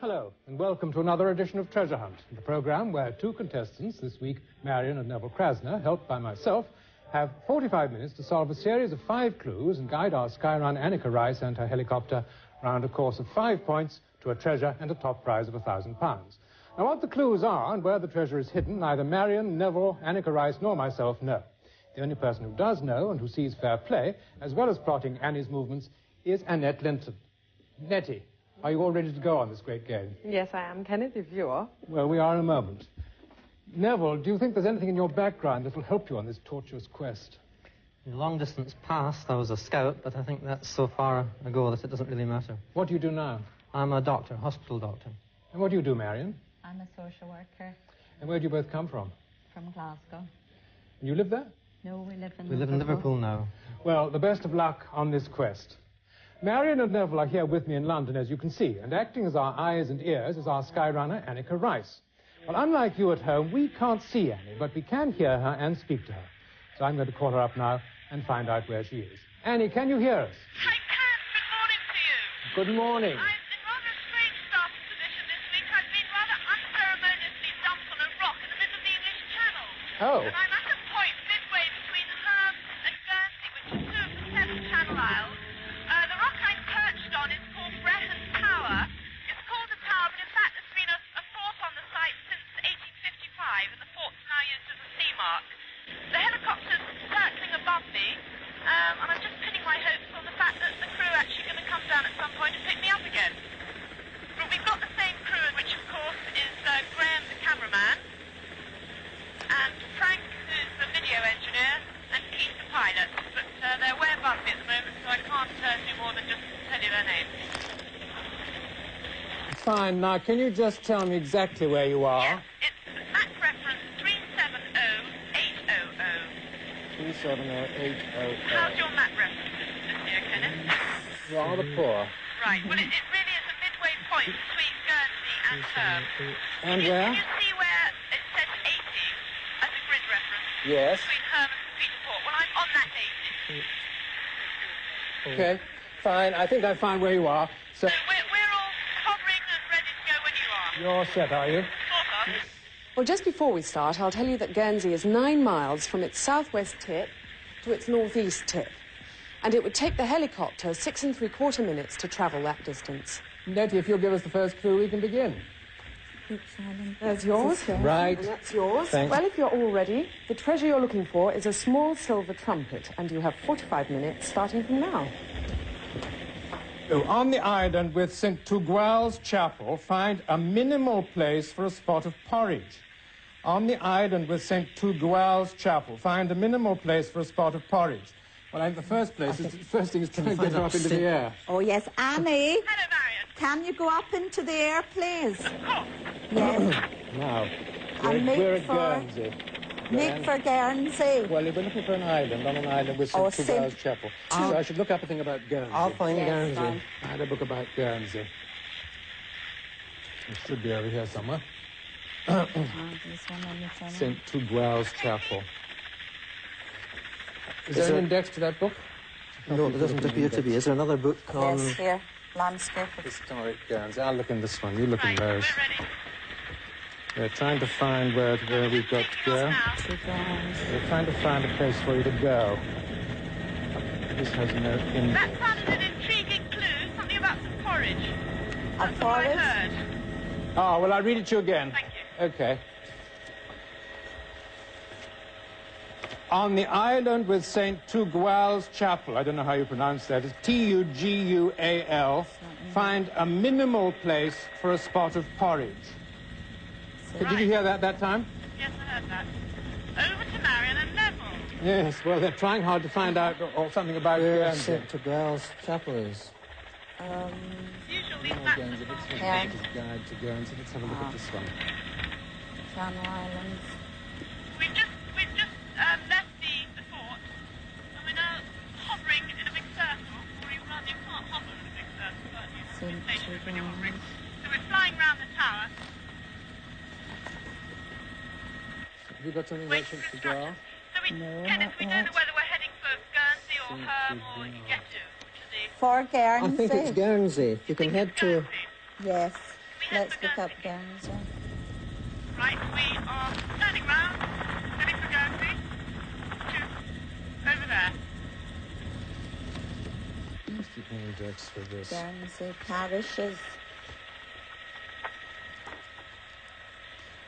Hello, and welcome to another edition of Treasure Hunt, the program where two contestants, this week Marion and Neville Krasner, helped by myself, have 45 minutes to solve a series of 5 clues and guide our Skyrun Annika Rice and her helicopter round a course of 5 points to a treasure and a top prize of £1,000. Now, what the clues are and where the treasure is hidden, neither Marion, Neville, Annika Rice, nor myself know. The only person who does know and who sees fair play, as well as plotting Annie's movements, is Annette Linton. Nettie, are you all ready to go on this great game? Yes, I am, Kenneth, if you are. Well, we are in a moment. Neville, do you think there's anything in your background that will help you on this tortuous quest? In long distance past, I was a scout, but I think that's so far ago that it doesn't really matter. What do you do now? I'm a doctor, hospital doctor. And what do you do, Marion? I'm a social worker. And where do you both come from? From Glasgow. And you live there? No, we live in We live in Liverpool now. Well, the best of luck on this quest. Marion and Neville are here with me in London, as you can see, and acting as our eyes and ears is our Skyrunner, Annika Rice. Well, unlike you at home, we can't see Annie, but we can hear her and speak to her. So I'm going to call her up now and find out where she is. Annie, can you hear us? I can. Good morning to you. Good morning. I'm in rather a strange starting position this week. I've been rather unceremoniously dumped on a rock in the middle of the English Channel. Oh. And I'm at a point midway between Herm and Guernsey, which is 2 of the 7 Channel Isles. The rock I'm perched on is called Brecon Tower. It's called a tower, but in fact there's been a fort on the site since 1855, and the fort's now used as a sea mark. The helicopter's circling above me, and I'm just pinning my hopes on the fact that the crew are actually going to come down at some point and pick me up again. But we've got the same crew, which of course is Graham, the cameraman, and Frank, who's the video engineer, and Keith, the pilot. But they're way above me at the moment, so I can't do more than just tell you their names. Fine. Now, can you just tell me exactly where you are? Yes, it's MAC reference 370800. 370800. How's your MAC references this year, Kenneth? Rather poor. Right, well, it really is a midway point between Guernsey and Herm. And where? Can you see where it says 80 as a grid reference? Yes. Between Herm and Peterport. Well, I'm on that 80. Okay, fine. I think I found where you are. So So we're all hovering and ready to go when you are. you're set, are you? Sort of. Well, just before we start, I'll tell you that Guernsey is 9 miles from its southwest tip to its northeast tip. And it would take the helicopter 6 3/4 minutes to travel that distance. Nettie, if you'll give us the first clue, we can begin. There's yours. Right. And that's yours. Thanks. Well, if you're all ready, the treasure you're looking for is a small silver trumpet, and you have 45 minutes starting from now. On the island with St. Tugwell's Chapel, find a minimal place for a spot of porridge. On the island with St. Tugwell's Chapel, find a minimal place for a spot of porridge. Well, I think the first thing is trying to get her up into the air. Oh, yes. Annie, Hello, Marion. can you go up into the air, please? Of course. Yes. Now, And make we're at for- Guernsey. Make for Guernsey. Well, we're looking for an island, on an island with Oh, St. Tugwell's Chapel. So I should look up a thing about Guernsey. I'll find Yes, Guernsey. fine. I had a book about Guernsey. It should be over here somewhere. St. Tugwell's Chapel. Is there an index to that book? No, there doesn't appear to be. Is there another book on... Yes, here. Landscape. Historic Guernsey. I'll look in this one. You look in Right, those. we're ready. We're trying to find where we've got to go. Now. We're trying to find a place for you to go. This has no in. That sounded an intriguing clue. Something about some porridge. A That's what I forest? heard. Oh, well, I'll read it to you again. Thank you. Okay. On the island with St. Tugwell's Chapel, I don't know how you pronounce that, it's Tugual, find a minimal place for a spot of porridge. Did you hear that time? Yes, I heard that. Over to Marion and Neville. Yes, well, they're trying hard to find out something about Guernsey. St. Tugwell's Chapel is. Usual these maps are full. Yeah. Guide to Guernsey. Let's have a look at this one. Channel Islands. We've just left the fort, and we're now hovering in a big circle. Or even rather, you can't hover in a big circle, but you can be stationary when you're hovering. So we're flying round the tower. Have you got something Wait like for St. Tugwell? instructions. So we, No, Kenneth, not we don't yet. know whether we're heading for Guernsey or Herm or Ygetu to the... For I Guernsey. think it's Guernsey. You can head to... Guernsey. Yes. We Let's look up Guernsey. Right, we are turning round, heading for Guernsey. Over there. What's the index for this? Guernsey parishes.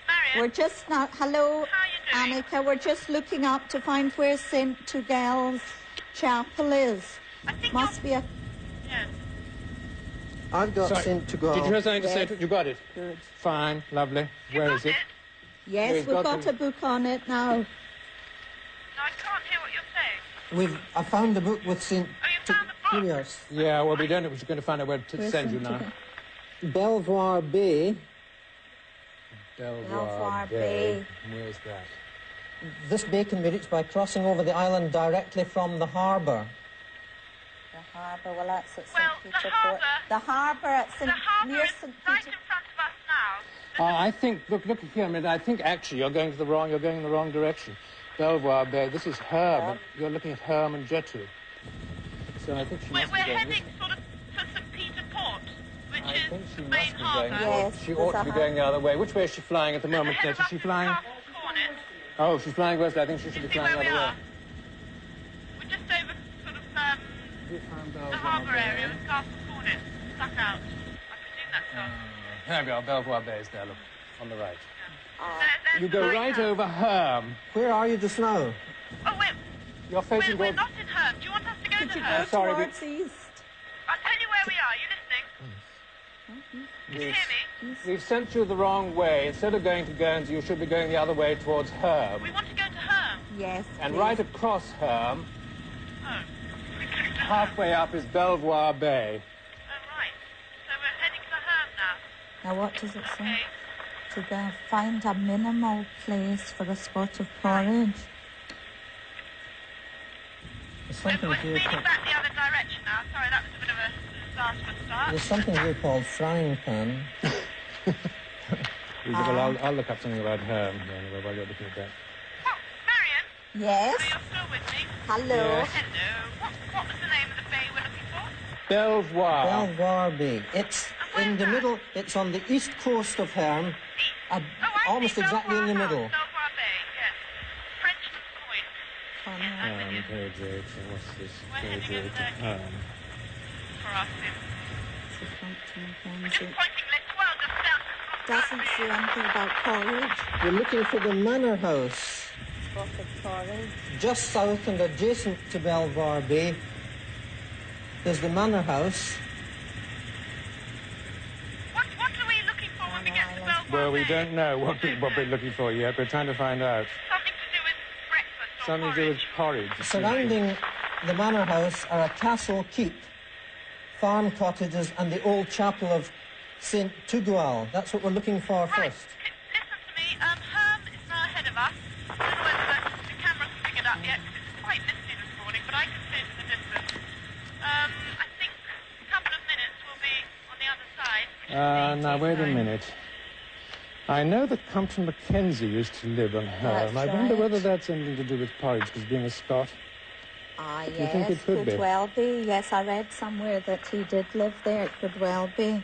Marion, We're just now. Hello, how are you doing? Annika. We're just looking up to find where St. Tugal's chapel is. I think Must be a. Yes. I've got Sorry, St. to go. Did you have something to say? Yes. You got it? Good. Fine, lovely. Where is it? Yes, We've we've got got the- a book on it now. No, I can't hear what you're saying. I found the book with St. Oh, you found the book? Yes. Yeah, well, we don't know. We're going to find out where to Where's send you St. now. Tugal? Belvoir Bay. Belvoir Bay. Where's that? This bay can be reached by crossing over the island directly from the harbour. The harbour. Well, that's at St. Well, the Peter harbour- Port. The harbour at The St. harbour near is St. right Peter. in front of us now. I think. Look here a minute. I think actually you're going in the wrong direction. Belvoir Bay. This is Herm. You're looking at Herm and Jetu. So I think she We're must be going. heading sort of for St. Peter Port, which I is think she main must be going. harbour. Yes, She there's ought to a be har- going the other way. Which way is she flying at the moment? Ahead Is of us she is flying? Castle Cornet. Oh, she's flying west. I think she should You be see flying where the we other are? way. We're just over sort of the harbour area with Castle Cornet stuck out. I presume that's us. There we are. Belvoir Bay is there. Look, on the right. There's You go the right lighthouse. over Herm. Where are you just now? Oh, You're facing we're towards. not in Herm. Do you want us to go to Go Herm? sorry, Towards east. I'll tell you where we are. You listening? Can you hear me? We've sent you the wrong way. Instead of going to Guernsey, you should be going the other way towards Herm. We want to go to Herm. Yes. And please. right across Herm, Oh. halfway up is Belvoir Bay. Oh, right. So we're heading for Herm now. Now, what does it say? Okay. To go find a minimal place for a spot of porridge. There's We're something here speeding called, back the other direction now. Sorry, that was a bit of a disastrous start. there's something here called frying pan. Well, I'll look up something about Herm then, while you're looking at that. Oh, Marion, Yes. so you're still with me? Hello. Yes. Hello. What was the name of the bay we're looking for? Belvoir. Belvoir Bay. It's in the middle. It's on the east coast of Herm, I almost see, exactly in the Belvoir middle. House, Belvoir Bay, yes. Frenchman's Point. Yes, that's it. Page 8. What's this? We're Page heading 8. over there. Herm. For us, Sim. We're just Doesn't pointing left. Well, just down. say anything about porridge. We're looking for the manor house, Spot of porridge. just south and adjacent to Belvoir Bay. There's the manor house. What are we looking for when we get to Belvoir Well, we Bay? don't know what we're looking for yet. We're trying to find out. Something to do with breakfast or Something to do with porridge. porridge. Surrounding the manor house are a castle keep, farm cottages, and the old chapel of St. Tugal. That's what we're looking for Right, first. listen to me. Herm is now ahead of us. I don't know whether the camera can pick it up yet, 'cause it's quite misty this morning, but I can see it in the distance. I think a couple of minutes we'll be on the other side. which is the Now, wait a side. minute. I know that Compton Mackenzie used to live on Herm. That's I wonder right. whether that's anything to do with porridge, because being a Scot. Ah, you yes, think it could be? well be. Yes, I read somewhere that he did live there. It could well be.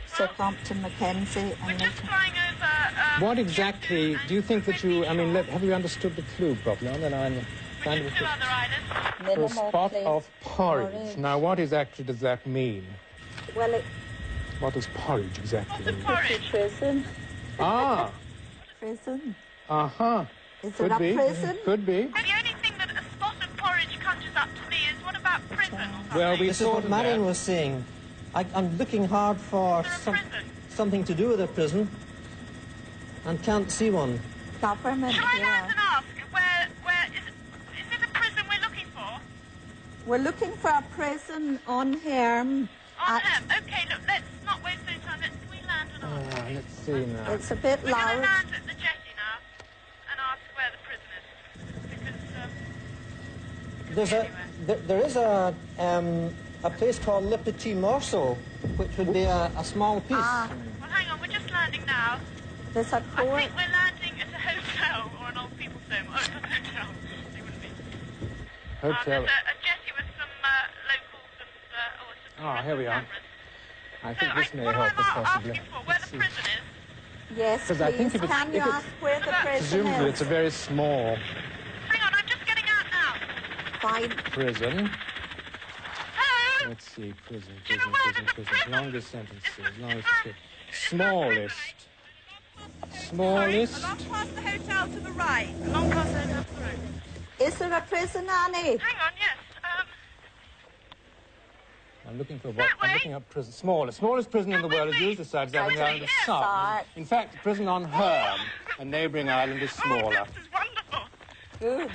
Sir Compton Mackenzie We're and just flying over... What exactly Jetu do you think and that you... I mean, Whitney have you understood the clue properly? And then I'm Shore, trying which to... is two other islands. For a minimal spot place of porridge. porridge. Now, what exactly does that mean? Well, it's What does porridge exactly What's a mean? porridge? prison. Ah, Prison. uh-huh. Is Could it a be. prison? Could be. The only thing that a spot of porridge conjures up to me is what about prison or something? Well, we This is thought what of Marion that. was saying. I'm looking hard for Is there a prison? something to do with a prison and can't see one. Government. Shall I Yeah. land and ask where is it a prison we're looking for? We're looking for a prison on Herm. On Herm. Okay, look, let's not waste any time. Can we land and ask? Let's see now. It's a bit We're going to loud. land at the jetty now and ask where the prison is. Because, There is a place called Le Petit Morceau, which would be a small piece. Ah, well, hang on, we're just landing now. there's a I court. think we're landing at a hotel or an old people's home. Oh, it's a hotel. It wouldn't be. Hotel. There's a jetty with some locals and some Ah, here we are. cameras. I think this may what help am us I possibly. asking for? Where the prison is? Yes, 'Cause I think please. if it's- Can you if it's- ask where the prison Presumably is? it's a very small Hang on, I'm just getting out now. Fine. prison. Hello? Let's see, prison, Do you know prison, where prison, there's a prison. prison? Longest sentences, longest escape. It's not Smallest. Sorry, Smallest. along past the hotel to the right. Along past the hotel to the right. Is there a prison, Annie? Hang on, yes. I'm looking for what? That I'm way? looking up prison. Smallest prison in the world is usually the size of the island of Sark. Sark. In fact, the prison on Herm, a neighbouring island, is Oh, smaller. this is wonderful. Good.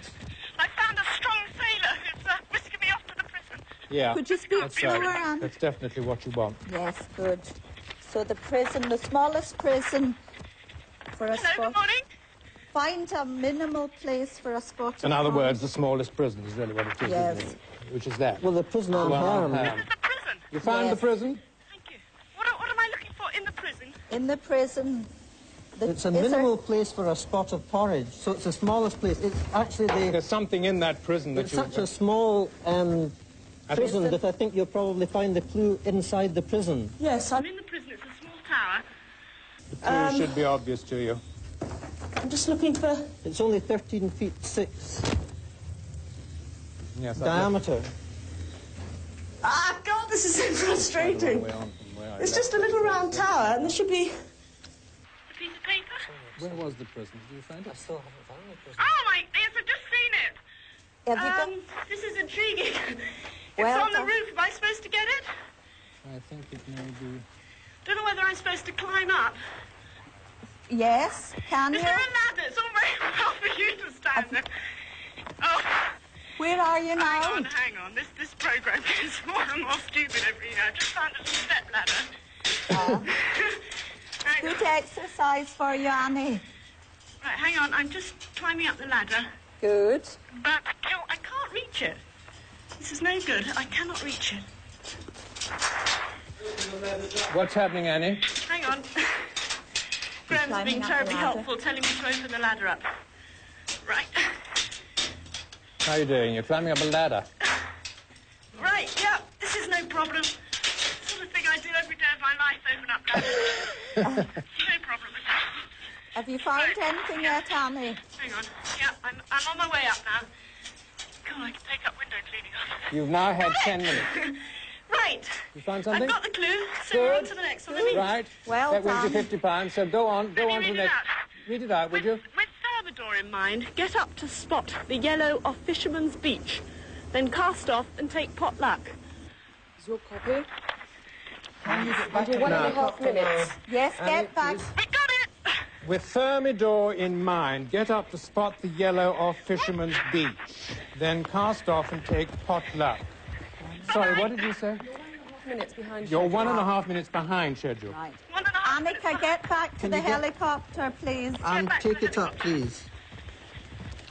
I found a strong sailor who's whisking me off to the prison. Yeah. Could you speak that's, slower, Anne? that's definitely what you want. Yes, good. So the prison, the smallest prison for a Hello, spot. good morning. Find a minimal place for a spot. In of other fun. words, the smallest prison is really what it is, Yes. isn't it? Which is that. Well, the prison on Well, Harm. This is the prison. You found Yes. the prison? Thank you. What am I looking for in the prison? In the prison. It's a is there- minimal place for a spot of porridge, so it's the smallest place. It's actually There's something in that prison that it's you... such a small prison Is it- that I think you'll probably find the clue inside the prison. Yes, I'm in the prison. It's a small tower. The clue should be obvious to you. I'm just looking for... It's only 13 feet 6 Yes, diameter. Ah, God, this is so frustrating. Way on from where I It's left just a it. little round tower, and there should be... A piece of paper. Where was the prison? Did you find it? still haven't found the prison. Oh, my dears, I've just seen it. Have you got- This is intriguing. It's Well on the done. roof. Am I supposed to get it? I think it may be... Don't know whether I'm supposed to climb up. Yes, can Is you? there a ladder? It's all very well for you to stand there. Oh, Where are you now? hang on. This program gets more and more stupid every year. I just found a step ladder. Hang on. Good exercise for you, Annie. Right, hang on. I'm just climbing up the ladder. Good. But, I can't reach it. This is no good. I cannot reach it. What's happening, Annie? Hang on. Graham's climbing been up terribly the ladder. helpful, telling me to open the ladder up. Right. How are you doing? You're climbing up a ladder. Right, yeah, this is no problem. The sort of thing I do every day of my life, open up ladders. No problem at all. Have you found Right. anything yet, Annie? Hang on. Yeah, I'm on my way up now. God, I can take up window cleaning off. You've now had 10 minutes. Right. You found something? I've got the clue, so we're on Good. to the next one. Let me Right. Well that wins you done. £50, so go on Let me to the read it next. out. Read it out, would you? With Thermidor in mind, get up to spot the yellow off Fisherman's Beach. Then cast off and take pot luck. Is your copy? Can you get back Under 1.5 minutes. Yes, get back. We got it! With Thermidor in mind, get up to spot the yellow off Fisherman's Beach. Then cast off and take pot luck. Sorry, what did you say? 1.5 minutes behind You're schedule. 1.5 minutes behind schedule. Right. 1.5 minutes. Annika, get back to the you get- helicopter, please. And back to take the it up, please.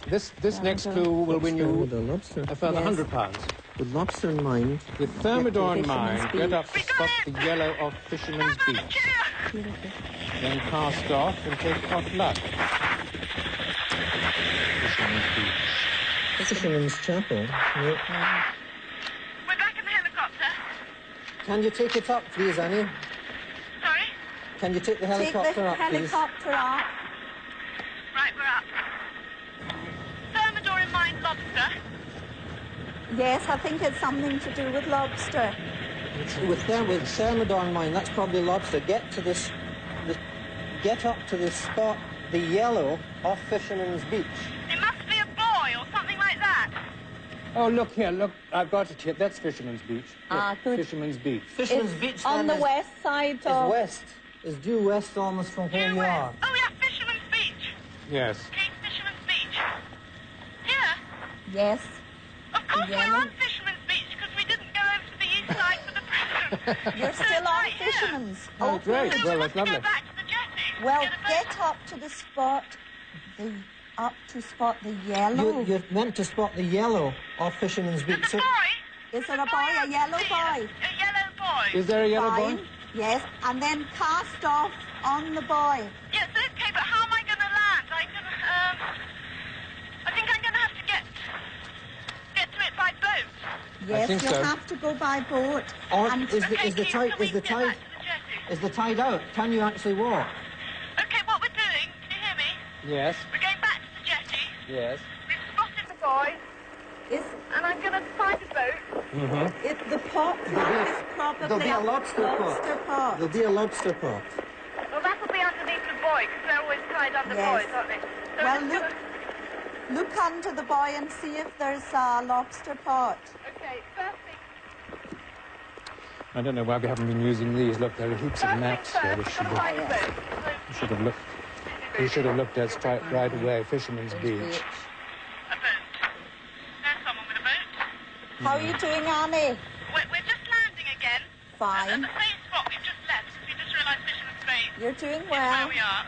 This next clue will win you With a lobster. a further Yes. £100. With lobster in mind. With Thermidor in Fisherman's mind, get up to Beach. spot the yellow off Fisherman's Stand on the Beach. chair! Then cast off and take pot luck. Fisherman's Beach. Fisherman's Chapel. Yeah. We're back in the helicopter. Can you take it up, please, Annie? Sorry? Can you take the Take helicopter the up, please? helicopter up. Right, we're up. Thermidor in mind, lobster. Yes, I think it's something to do with lobster. With Thermidor in mind, that's probably lobster. Get up to the spot, the yellow off Fisherman's Beach. It must be a boy or something like that. Oh, look here, look. I've got it here. That's Fisherman's Beach. Ah, Look, good. Fisherman's Beach. Fisherman's Beach On then the west side is of... west. Is due west almost from where Due you west. are. Oh, yeah, Fisherman's Beach. Yes. Okay, Fisherman's Beach. Here? Yes. Of course Yellow. we're on Fisherman's Beach because we didn't go over to the east side for the prison. You're So still it's on right here. Fisherman's. Oh, great. So Well, we that's have to lovely. go back to the jetty. Well, Get a boat. get up to the spot, the yellow. You're meant to spot the yellow off Fisherman's Beach. And the So boy? Is there a boy, a yellow boy? A yellow boy. Is there a yellow Fine. boy? Yes, and then cast off on the boy. Yes, okay, but how am I going to land? I think I'm going to have to get to it by boat. Yes, think you'll so. have to go by boat. Or And is the tide out? Can you actually walk? Okay, what we're doing, can you hear me? Yes. We're going back to the jetty. Yes. We've spotted the boy, and I'm going to find a boat. if the pot is probably There'll be a lobster pot. There'll be a lobster pot. Well, that'll be underneath the buoy, because they're always tied under Yes. buoys, aren't they? So Well, we're just look under the buoy and see if there's a lobster pot. Okay, first thing I don't know why we haven't been using these. Look, there are heaps of first, maps here. we've got to find a boat. We should have looked at right away. Fisherman's Beach. A boat. There's someone with a boat. How are you doing, Annie? We're just landing again. At Fine. the same spot we've just left. We just realised Fisherman's Bay You're doing is where well. we are.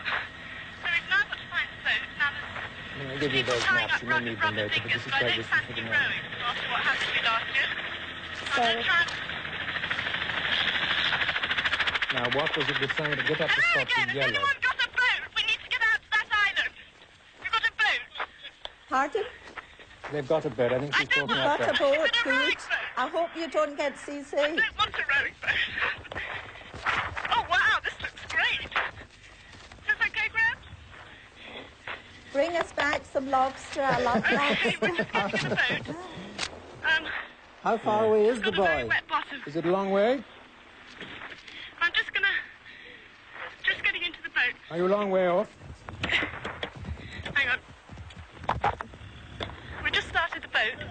So we've now got to find the boat. Now there's I'll give you those tying maps. up You may need them rubber later, but fingers, this is but I quite don't useful for fancy the rowing moment. after what happened to me last year. I'm going to try and... Now, what was it with somebody to get up the Hello spots again, in has yellow? anyone got a boat? We need to get out to that island. We've got a boat. Pardon? They've got a boat. I think she's talking about Got a that. boat, Is it a rowing good. boat? I hope you don't get I seasick. don't want a rowing boat. Oh, wow, this looks great. Is this okay, Graham? Bring us back some lobster. I love Okay, lobster. we're just getting in the boat. How far away is the Got a very boy? wet bottom. Is it a long way? I'm just getting into the boat. Are you a long way off? Hang on. We just started the boat.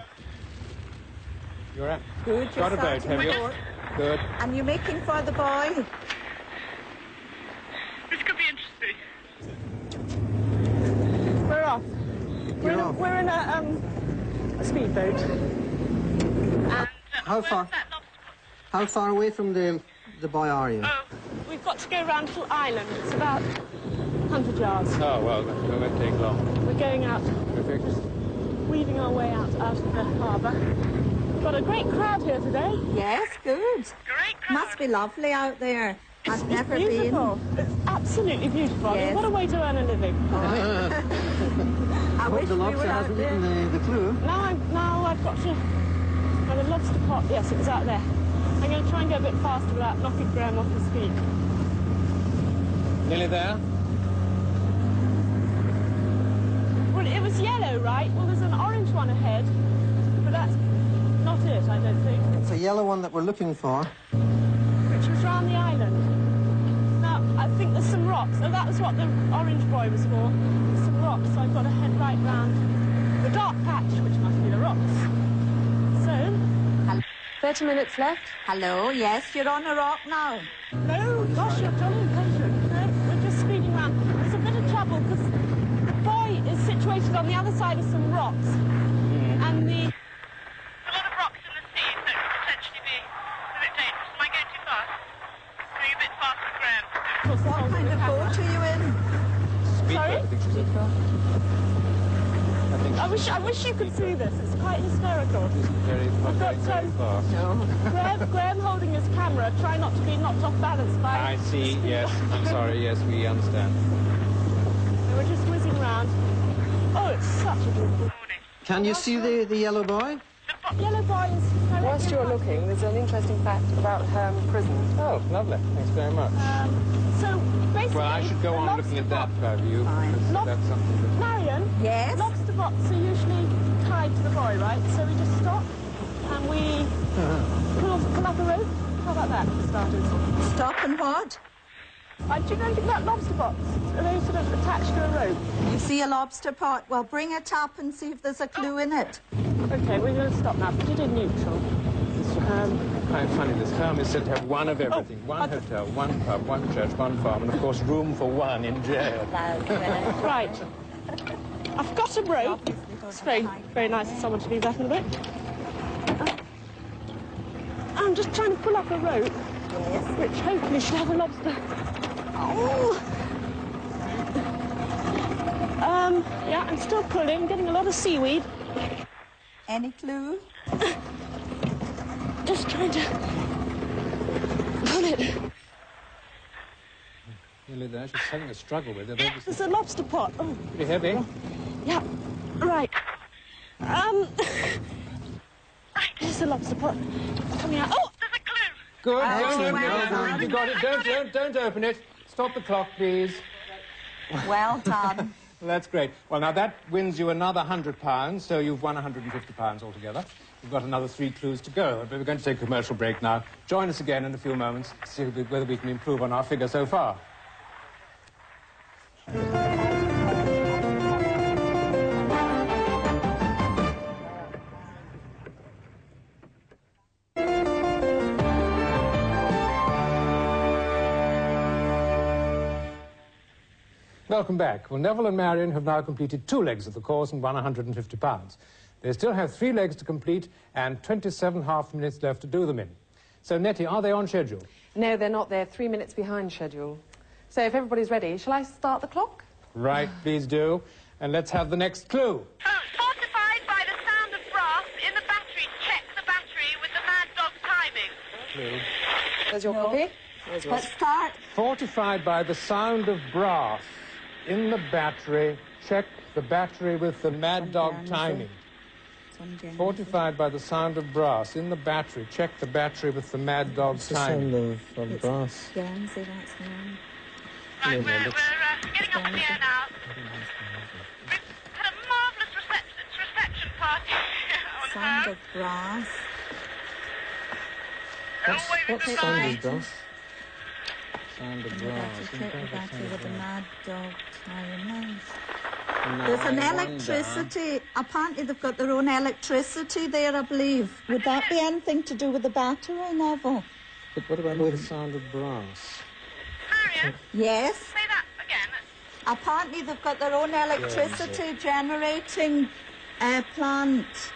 You're at. Good, Got a you're boat, starting have you? the boat. Good. And you're making for the boy. This could be interesting. We're off. We're in a speedboat. And How where's far? that lobster pot? How far away from the boy are you? Oh, We've got to go around to island. It's about 100 yards. Oh, well, that won't take long. We're going out, Perfect. weaving our way out of the harbour. We've got a great crowd here today. Yes, good. great crowd. Must be lovely out there. I've It's never beautiful. It's absolutely beautiful. I mean, Yes. what a way to earn a living. been. I Hope wish the we lobster were out hasn't there. eaten the clue. Now I've got to... Well, the lobster pot, yes, it was out there. I'm going to try and go a bit faster without knocking Graham off his feet. Nearly there? Well, it was yellow, right? Well, there's an orange one ahead, but that's not it, I don't think, It's a yellow one that we're looking for. which was round the island. Now, I think there's some rocks. Oh, that was what the orange buoy was for. There's some rocks, so I've got to head right round the dark patch, which must be the rocks. So, 30 minutes left. Hello, yes, you're on a rock now. no, gosh, you're jolly impatient. No, we're just speeding round. There's a bit of trouble because the buoy is situated on the other side of some rocks. And the... A lot of rocks in the sea, so it could potentially be a bit dangerous. Am I going too fast? Going a bit faster, Graham. What kind of boat are you in? Speedboat, Sorry? I think she said. I think I wish you could see this. It's quite hysterical. she's very, not I've got very fast. Graham holding his camera, trying not to be knocked off balance by... I see, yes. I'm sorry, yes, we understand. We're just whizzing round. Oh, it's such a beautiful... Morning. Can you see the yellow boy? Yellow boy is... Whilst you're looking, there's an interesting fact about prison. Oh, lovely. Thanks very much. So, basically... Well, I should go the on looking at that view. Fine. because That's something that... Marion, Yes? lobster bots are usually tied to the buoy, right? So we just stop and we pull up a rope. How about that, for starters? Stop and what? Do you know anything about lobster bots? Are they sort of attached to a rope? You see a lobster pot? Well, bring it up and see if there's a clue in it. Okay, we're going to stop now. Put it in neutral. Quite funny. This town is said to have one of everything. Oh, One hotel, one pub, one church, one farm, and, of course, room for one in jail. Right. I've got a rope. It's very, very nice of someone to leave that in the boat. I'm just trying to pull up a rope, which hopefully should have a lobster. Oh. Yeah, I'm still pulling, getting a lot of seaweed. Any clue? Just trying to pull it. Nearly there. She's having a struggle with it. There's a lobster pot. Oh, Pretty heavy. yeah. Right. Here's the lobster pot coming out. Oh! There's a clue. Good. well done. You got it. Don't open it. Stop the clock, please. Well done. That's great. Well, now that wins you another £100, so you've won £150 altogether. We've got another 3 clues to go, but we're going to take a commercial break now. Join us again in a few moments to see whether we can improve on our figure so far. Welcome back. Well, Neville and Marion have now completed 2 legs of the course and won £150. They still have 3 legs to complete and 27.5 minutes left to do them in. So, Nettie, are they on schedule? No, they're not. They're 3 minutes behind schedule. So if everybody's ready, shall I start the clock? Right, please do. And let's have the next clue. Oh, fortified by the sound of brass in the battery. Check the battery with the mad dog timing. Clue. There's your copy. There's yours. Let's start. Fortified by the sound of brass in the battery. Check the battery with the mad dog timing. Fortified by the sound of brass in the battery. Check the battery with the mad dog timing. The sound of brass. Guernsey, that's the one. Right, we're getting off the air now. We've had a marvellous reception party on Sound her. of brass. Always What's a sound design. of brass? Sound of And brass. the battery with the mad dog timing. Now, There's an I wonder- electricity. Apparently they've got their own electricity there, I believe. Would that be anything to do with the battery, Neville? But what about the sound of brass? Marion, Yes. say that again. Apparently they've got their own electricity generating plant.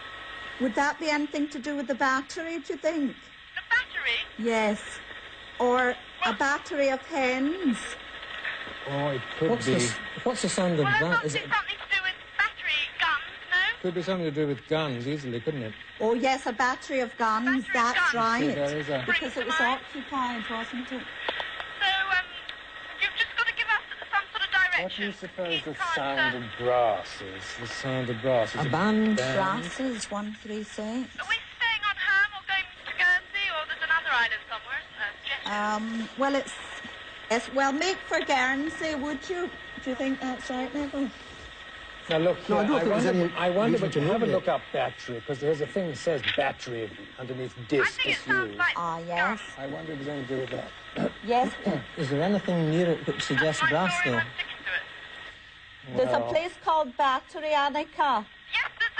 Would that be anything to do with the battery, do you think? The battery? Yes. Or a battery of hens. Oh, it could be. What's the sound of Well, that's brass? obviously something to do with battery guns, no? Could be something to do with guns, easily, couldn't it? Oh, yes, a battery of guns. Battery of That's guns. right. See, there is a... Because it was occupied, wasn't it? So, you've just got to give us some sort of direction. What do you suppose Keith the can't, sound of brass is? The sound of brass is A band? Brasses, 136. Are we staying on Ham or going to Guernsey, or there's another island somewhere? Jet. Well, well, make for Guernsey, would you? Do you think that's right, Neville? Now look, No, I don't think there's any I wonder, reason but to you have a know look up battery, because there's a thing that says battery underneath I disc think it is sounds used. like Ah, yes. I wonder if it's anything to do with that. Yes. Is there anything near it which suggests my brass, story. though? I'm sticking to it. There's a place called Battery, Annika. Yes, there's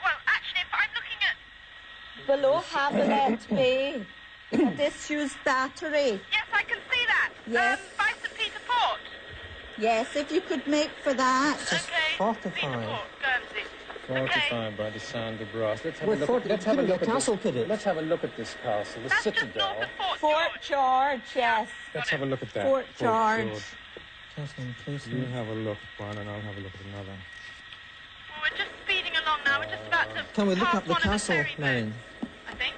well, actually, if I'm looking at Below Havilet Bay. A disused battery. yes, I can see that. Yes. By St. Peter Port. Yes, if you could make for that. Okay. fortified. Peter Port, Guernsey. Fortified by the sound of brass. Let's have Well, a look. fort- Let's have a couldn't look the at castle, this. could it? Let's have a look at this castle, the That's just citadel. north of Fort Fort George. George, yes. Let's have a look at that. Fort George. Castle and place. You have a look at one, and I'll have a look at another. Well, we're just speeding along now. We're just about to Can we look pass up the one of castle, ferry boats, Marion? I think.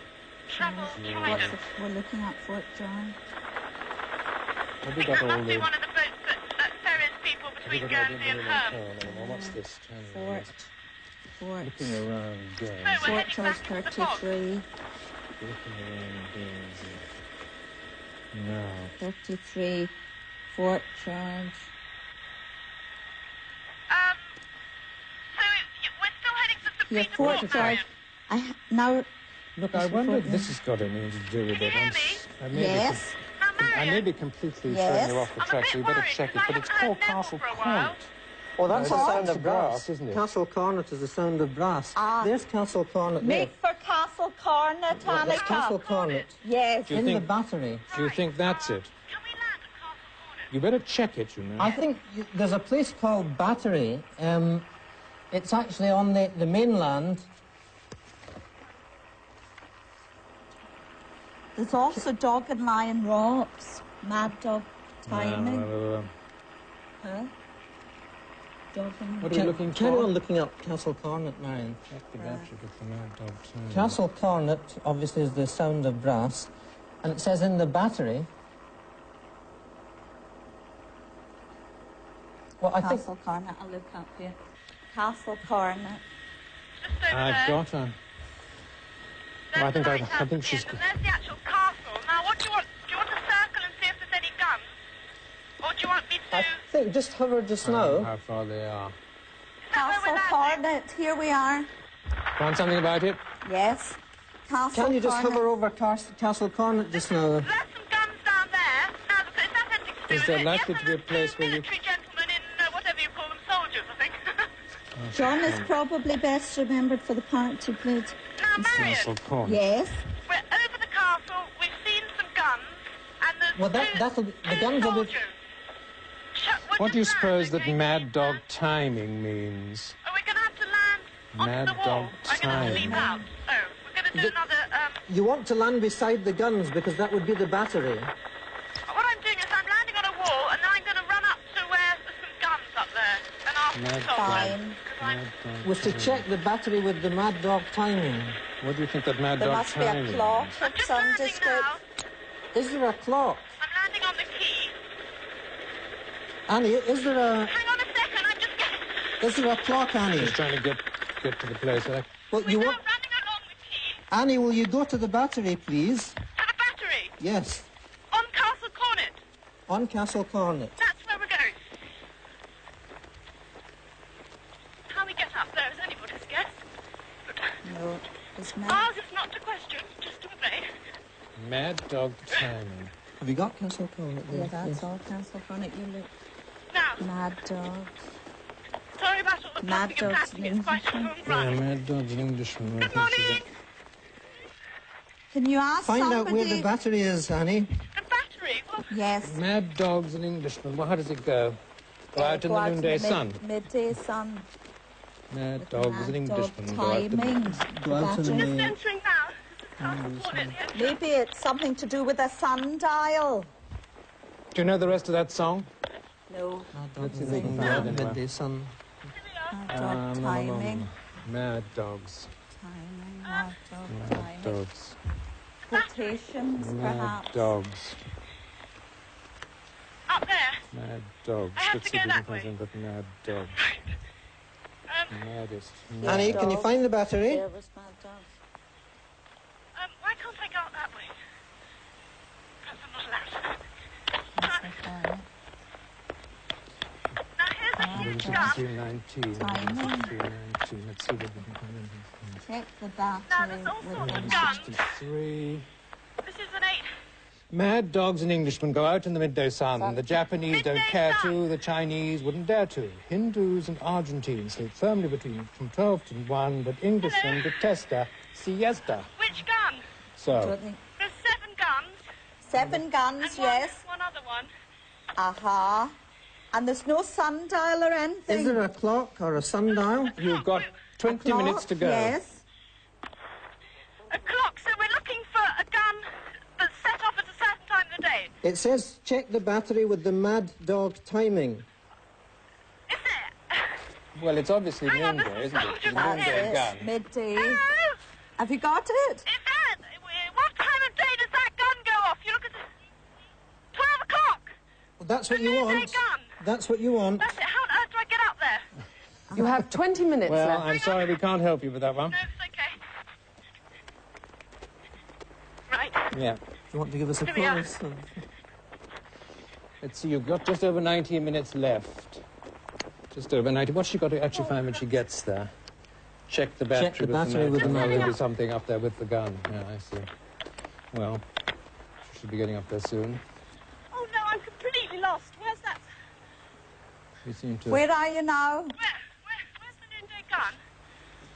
Travel What's Trident. We're looking at Fort George. Have I we think got that all must be the... one of the boats that ferries people have we between got all the Guernsey and Herm. anymore? What's this? Fort. Looking around Guernsey. No, we're Fort heading George back into the fog. 33. Looking around Guernsey. No. 33. Fort George. So we're still heading to St. Yeah, Peter Fort Port, George. Marion. Now, Look, I wonder if this has got anything to do with Can you it. hear I may be yes. Now, I may Marion, be completely Yes. throwing you off the I'm a track, bit so you better worried, check it. 'cause I But it's haven't called heard Neville Castle for a while. Cornet. Oh, that's No, the it's sound of brass, isn't it? Castle Cornet is the sound of brass. Ah. There's Castle Cornet there. make for Castle Cornet, That's Castle Annika. Cornet. Yes. Do you In the think- battery. Do you think that's it? Can we land at Castle Cornet? You better check it, you know. I think there's a place called Battery. It's actually on the mainland. There's also Dog and Lion Rocks. Mad Dog timing. Huh? Dog and What are you looking Carry for? on looking up Castle Cornet, Marion. Check the battery with the mad dog time. Castle Cornet, obviously, is the sound of brass. And it says in the battery... Well, I think... Castle Cornet, I'll look up here. Castle Cornet. Just over I've there. got her. I think lighthouse she's. at the end, and there's the actual castle. Now, what do you want? Do you want to circle and see if there's any guns? Or do you want me to... I think just hover just now. How far they are. Castle Cornet, here we are. Find something about it? Yes. Castle Can you just Cornet. hover over Castle Cornet just now? There's some guns down there. Now, is that anything to do Is with there it? likely Yes, to be a and place there's where you... military gentlemen in, whatever you call them, soldiers, I think. John is probably best remembered for the part he played. Now, Marion, Castle Cornet. Yes. we're over the castle. We've seen some guns. And there's Well, the guns will be... soldiers. What do you does that suppose that indicate? mad dog timing means? Are we going to have to land onto Mad the wall? dog I'm going to timing. sleep out. Oh, we're going to do another... You want to land beside the guns because that would be the battery. What I'm doing is I'm landing on a wall and then I'm going to run up to where there's some guns up there and ask Mad the soldiers. Fine. Mad dog Was to timing. check the battery with the mad dog timing. What do you think that mad There dog must be timing a clock means? I'm of just some landing description. now. Is there a clock? I'm landing on the key. Annie, is there a... Hang on a second, I'm just getting... Is there a clock, Annie? Just trying to get to the place. Well, We're you now want... running along the key Annie, will you go to the battery, please? to the battery Yes. on Castle Cornet. On Castle Cornet. That's where we're going. How we get up there is anybody's guess. But No, it's not. ours is not to question, just to obey. Mad dog timing. Have you got Castle Cornet there? Yeah, that's all Castle Cornet. You look Now, mad dog. sorry about all the Mad puffing and dogs panting. It's quite a long Yeah, run. mad dog's an Englishman. Good morning. Can you ask Find somebody? out where the battery is, Annie. The battery. Well, Yes. Mad dog's an Englishman. Well, how does it go? Go out in Go the out noonday in the sun. Midday sun. Mad With dog's mad an Englishman. dog Go out the- timing. Go out in Battery. the... entering now. This is Castle Cornet. Yes. Maybe it's something to do with a sundial. Do you know the rest of that song? No. Let's see if we can find it. Midday sun. Mad dog timing. Mad dogs. Timing. Mad dog Mad timing. dogs. Quotations, Mad perhaps. dogs. Up there. Mad dogs. I have Let's to see go if we that can way. find that mad dog. Maddest. Annie, can you find the battery? There was mad dogs. Why can't I go out that way? Perhaps I'm not allowed. Castle Cornet. Now here's a huge gun. 319. Timing. 319. Let's see what we can find in Check the Now battery there's all with sorts the of guns. 63. This is an 8. Mad dogs and Englishmen go out in the midday sun. The Japanese don't Midday care sun. to. The Chinese wouldn't dare to. Hindus and Argentines sleep firmly between from 12 to 1, but Englishmen detest a siesta. Which gun? So, There's 7 guns. 7 guns, And yes. one other one. Aha. And there's no sundial or anything. Is there a clock or a sundial? you've got 20 Clock, minutes to go. Yes. A clock. So we're looking for a gun that's set off at a certain time of the day. It says check the battery with the mad dog timing. Is it? Well, it's obviously Hang on, noonday, this isn't it? soldier It's gun noonday is. gun. Midday. Hello? Have you got it? Is that? What time of day does that gun go off? You look at the... 12 o'clock. Well, that's what you Noonday want. gun. That's what you want. That's it. How on earth do I get up there? You have 20 minutes Well, left. I'm sorry we can't help you with that one. No, it's okay. Right. Yeah. You want to give us a Here we are. promise? Let's see, you've got just over 90 minutes left. Just over 90. What's she got to actually find when she gets there? Check the battery, the battery with the gun. mother. There'll be something up there with the gun. Yeah, I see. Well, she should be getting up there soon. Oh, no, I'm completely lost. Where's that? We seem to... Where are you now? Where's the noonday gun?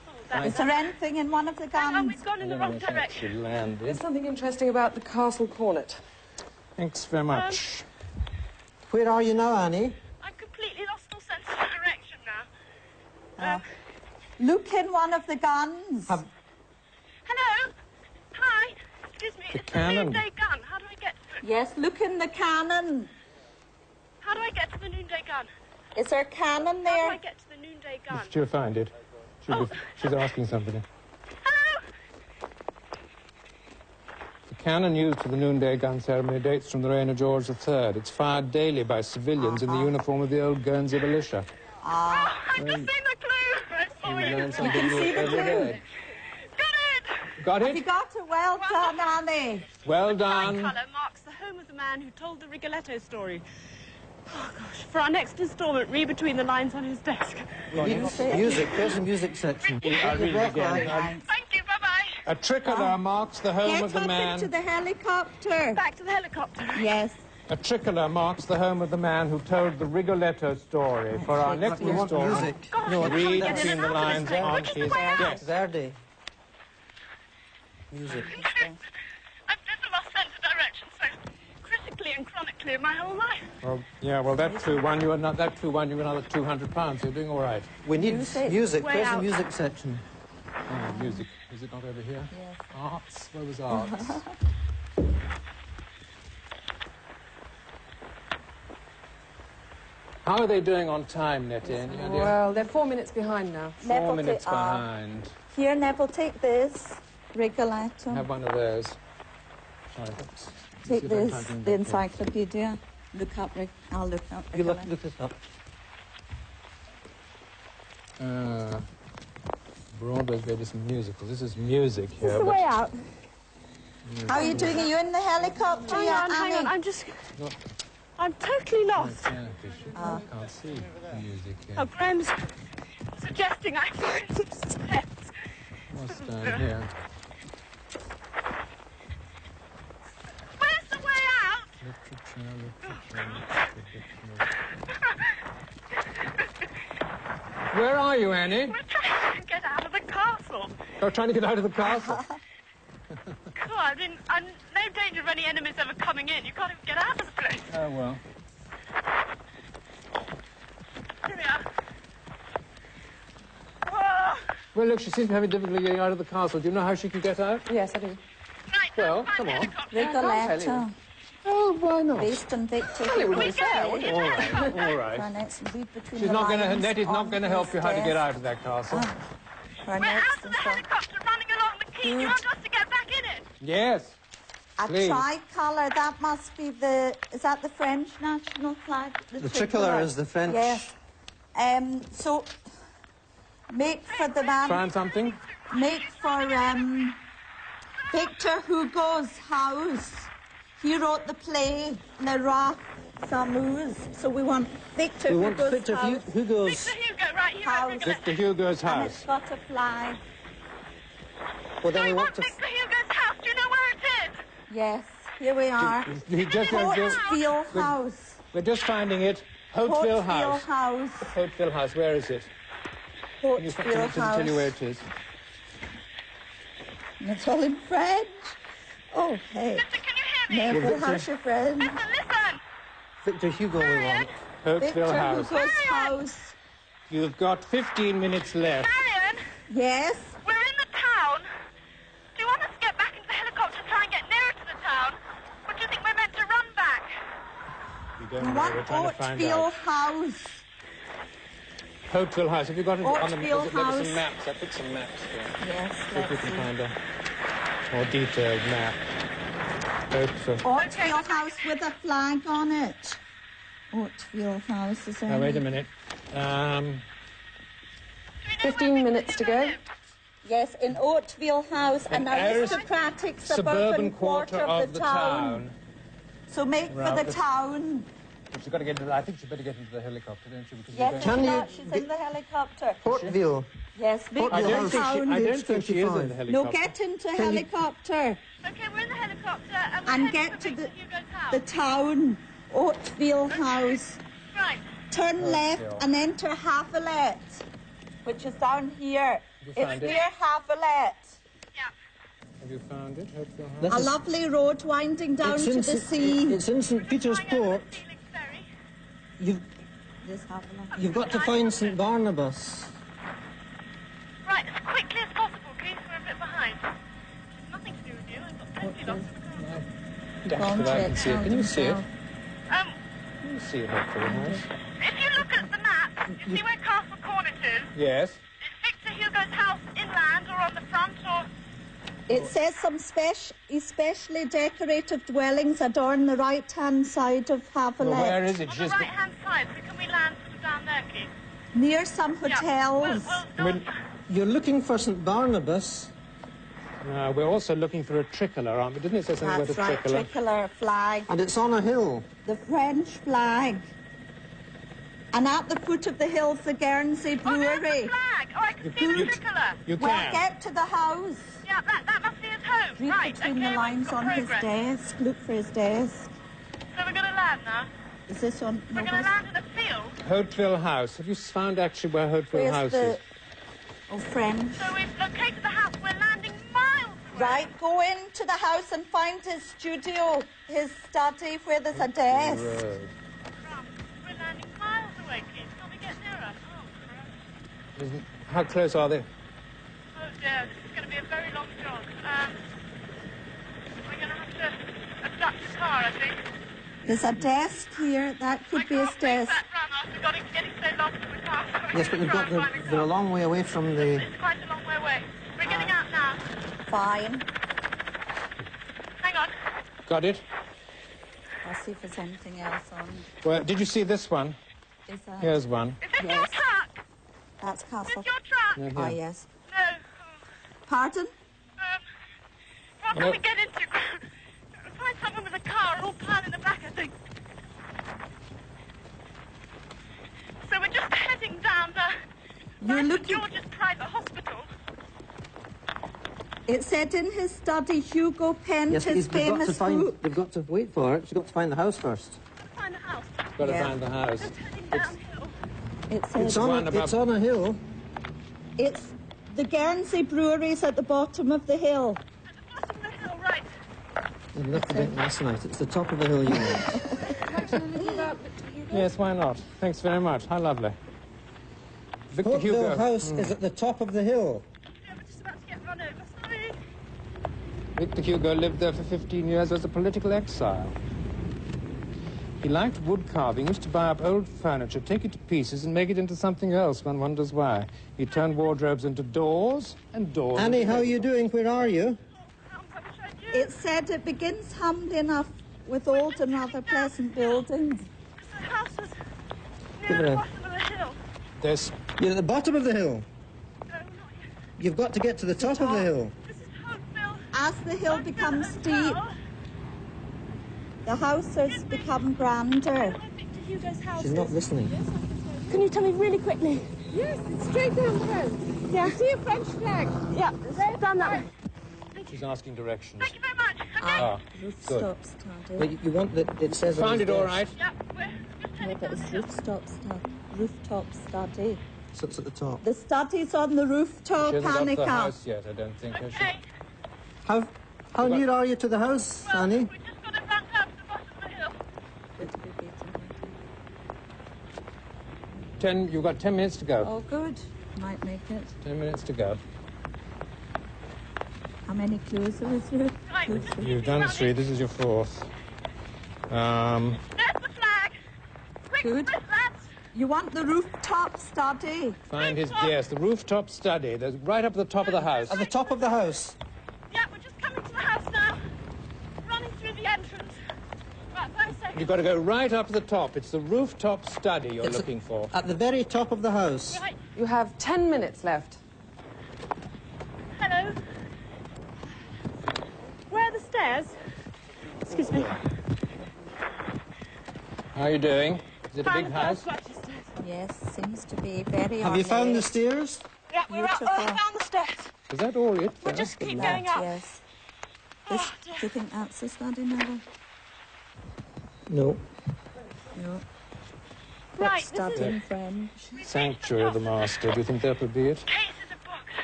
Oh, that's... Is there anything in one of the Hang on, guns? we've gone in the wrong direction. She landed. There's something interesting about the Castle Cornet. Thanks very much. Where are you now, Annie? I'm completely lost all sense of direction now. Look in one of the guns. Hello? Hi? Excuse me, The it's cannon. the noonday gun. How do I get to it? Yes, look in the cannon. How do I get to the noonday gun? Is there a cannon How do there? I get to the noonday gun? She'll find it. She's asking somebody. Hello? The cannon used for the noonday gun ceremony dates from the reign of George III. It's fired daily by civilians in the uniform of the old Guernsey militia. Oh, I've just seen the clue. Right, You sorry. learn something new see the every clue. day. Got it! Got Have you it? got it? Well done, Annie. Well Fine done. colour marks the home of the man who told the Rigoletto story. Oh, gosh. For our next instalment, read between the lines on his desk. Music. There's a music section. I'll read it again. Thank you, bye-bye. A tricolor marks the home Get of the up man. into the helicopter. Back to the helicopter. Yes. A tricolor marks the home of the man who told the Rigoletto story. For our next We want installment, music. Gosh, No, I can't read get in between and the out of lines this thing. on Which is his the way out? desk. Verdi. Music. I've never lost sense of direction so critically and chronically in my whole life. Well, yeah, well, that flew one you another £200. You're doing all right. We need music. Way There's a out. music section. Oh, music. Is it not over here? Yes. Arts. Where was arts? How are they doing on time, Nettie? Any idea? Well, they're 4 minutes behind now. 4 Neville, minutes take- behind. Here, Neville, take this. Rigoletto. Have one of those. Sorry. let's see Take if I can this, find the it. encyclopedia. Look up, I'll look up. You Rigoletto. look this up. Broadway's latest musical. This is music here. This is the but way out. How are you doing? Are you in the helicopter Hang yet, on, hang on. Annie? Not I'm totally lost. quite finished. I can't see the music here. Oh, Graham's suggesting I find some steps. What's down here? Where's the way out? Where are you, Annie? We're trying to get out of the castle. Oh, trying to get out of the castle. God, I'm no danger of any enemies ever coming in. You've got to get out of the place. Oh, well. Here we are. Whoa. Well, look, she seems to be having difficulty getting out of the castle. Do you know how she can get out? Yes, I do. Right, Well, find come the on. helicopter. Rigoletto. Oh, why not? Based on Victor Well, it would be Hugo's fair, play. wouldn't All right, all For right. our next read between She's the not going to. lines Nettie's not on going to help his you how to get desk. out of that castle. For our We're next out of the installment. helicopter running along the quay. Good. You want us to get back in it? Yes. A Please. tricolour, that must be the... Is that the French national flag? The tricolour is the French. Yes. So, make for the man... Find something? Make for Victor Hugo's house. He wrote the play Le Roi S'amuse. So we want Victor We want Hugo's Victor house. Hugo's. Victor Hugo, right here House. at Rigoletto. Victor Hugo's And house. it's got a flag. Well, then We we want want to. Victor Hugo's house. Do you know where it is? Yes, here we are. He just Portville House. We're just finding it. Hoteville House. House. Hoteville House. Where is it? Can you Portville tell you where House. it is? And it's all in French. Oh, hey. Listen, can you hear me? Neville, how's your friend? Listen, listen. Victor Hugo we want. Victor Hoteville House. Hugo's house. You've got 15 minutes left. Marion, Yes. we're in the town. Do you want us to get back into the helicopter and try and get nearer to the town? Or do you think we're meant to run back? We don't We know. want We're trying to find Portville out. House. Hoteville House. Have you got it on the Portville there were some House. maps? I put some maps there. Yes, See if we let's can see. find a more detailed map. Hoteville. Portville House with a flag on it. Portville House, is there Now, wait a any- minute. 15 minutes to go. Yes, in Oatville House, an aristocratic suburban quarter of the town. So make for Right, the let's- town. But she's got to get into. I think she better get into the helicopter, don't she? Because Yes, we're she's going Can you not. She's in the helicopter. Portville. Yes, make I for don't the think town. I don't think she is in the helicopter. No, get into helicopter. Okay, we're in the helicopter and we're And heading get for to Victor Hugo's house. The town. Oatville House. Right. Turn left and enter Havilet, which is down here. You It's find it? near Havilet. Yeah. Have you found it? Hoteville House? This A is- lovely road winding down it's to in the St- sea. It's in St. Peter's Flying over Port. the Felix Ferry. This Havilet. You've got to find St. Barnabas. Right, as quickly as possible, please. We're a bit behind. Nothing to do with you. I've got plenty lots of time. Dash it, I can see it. Can you see it? Um, Can you see Hoteville House? if you look at the map, you see where Castle Cornet is? Yes. Is Victor Hugo's house inland or on the front or... It says some especially decorative dwellings adorn the right-hand side of Havilet. Well, where is it? On the She's right-hand side, so can we land sort of down there, please? Near some Yeah. hotels. We'll go When- You're looking for St. Barnabas. We're also looking for a tricolour, aren't we? Didn't it say something That's about a right, tricolour? tricolour flag. And it's on a hill. The French flag. And at the foot of the hill's the Guernsey Brewery. Oh, there's the flag. Oh, I can see the tricolour. You Well, can. get to the house. Yeah, that must be his home. Read Right, between okay, the we've lines got on his progress. desk. Look for his desk. So we're going to land now. Is this on? We're going to land in a field. Hauteville House. Have you found actually where Hauteville House Where's is? the... Oh, French. So we've located the house. We're landing miles away. Right, go into the house and find his studio, his study, where there's a desk. Road. We're landing miles away, kids. Can we get nearer? Oh, crap. How close are they? Oh, dear. This is going to be a very long jog. We're going to have to abduct the car, I think. There's a desk here. That could be his I can't make desk. that run after getting so lost in the car. Yes, but they're a long way away from the... It's quite a long way away. We're getting out now. Fine. Hang on. Got it? I'll see if there's anything else on. Well, did you see this one? Is that... Here's one. Is this your Yes. truck? That's Is Castle. this your truck? Yeah, Oh, here. yes. No. Pardon? What can No. we get into? Find someone with a car, all plan in the back, I think. So we're just heading down the You're St. looking... George's private hospital. It said in his study, Hugo penned Yes, his famous book. they've got to wait for it. They've got to find the house first. Let's find the house. Got to Yeah. find the house. Just heading downhill. It says... It's one above- on a hill. It's... The Guernsey Brewery's at the bottom of the hill. At the bottom of the hill, right. You left a bit last night. It's the top of the hill you want. Yes, why not? Thanks very much. How lovely. Victor Hauteville Hugo. House is at the top of the hill. Yeah, we're just about to get run over. Sorry. Victor Hugo lived there for 15 years as a political exile. He liked wood carving, used to buy up old furniture, take it to pieces and make it into something else. One wonders why. He turned wardrobes into doors and doors. Annie, into how are you doing? Where are you? I wish I knew. It said it begins humbly enough with old and rather pleasant buildings. The house was Give near it the a- bottom of the hill. This. You're at the bottom of the hill. No, not yet. You've got to get to the top of the hill. This is Hauteville. As the hill Hauteville becomes Hotel. steep, the house has become grander. I think to Hugo's house. She's not listening. Can you tell me really quickly? Yes, it's straight down the road. Yeah. See a French flag? Yeah, it's down that way. She's asking directions. Thank you very much. Okay. Ah, Rooftop study. But you want that it says on found his it all desk. right? Yeah, we're just Yeah, heading but it's rooftop study. So it's at the top. The study's on the rooftop, She hasn't got to the Annika. house yet, I don't think. has she? Okay. How near are you to the house, Well, Annie? we just got to run down to the bottom of the hill. You've got 10 minutes to go. Oh, good. Might make it. 10 minutes to go. How many clues are there? Right, we're just You've done 3. This is your 4th. There's the flag. Quick, Good. quick, lads. You want the rooftop study? Find his, yes, the rooftop study. There's right up at the top of the house. At the top of the house. Yeah, we're just coming to the house now. Running through the entrance. Right, wait a second. You've got to go right up to the top. It's the rooftop study you're It's looking for. At the very top of the house. Right, You have 10 minutes left. hello. Where are the stairs? Excuse me. How are you doing? Is it a big house? Yes, seems to be very Have you found the ornate. stairs? Yeah, we're up, Beautiful. down the stairs. Is that all it? We'll just keep That, going up. yes. This, do you think that's the study, Neville? No. No. Right, What's this study is in French? Sanctuary of the Master. Do you think that would be it? cases of books.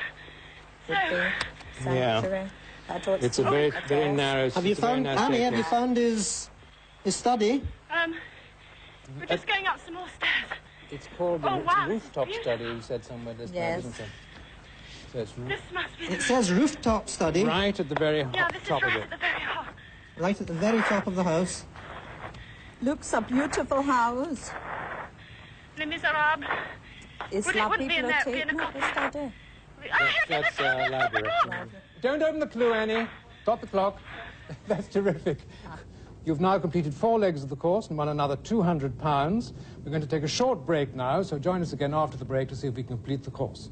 Would be sanctuary. I don't It's a see very, a very desk. narrow. Have you it's a very found narrow Annie? Have you staircase. found his study? We're just going up some more stairs. It's called the Oh, wow, rooftop this is study. You said somewhere this Yes. time, isn't it? So it's This must be It says rooftop study. right at the very Yeah, this is top of right it. at the very heart. Right at the very top of the house. Looks a beautiful house. Les Miserables. Is Well, it La wouldn't be in there, it'd be in a Bibliothèque not the copy. study? That's library. Don't open the clue, Annie. Stop the clock. That's terrific. You've now completed 4 legs of the course and won another £200. We're going to take a short break now, so join us again after the break to see if we complete the course.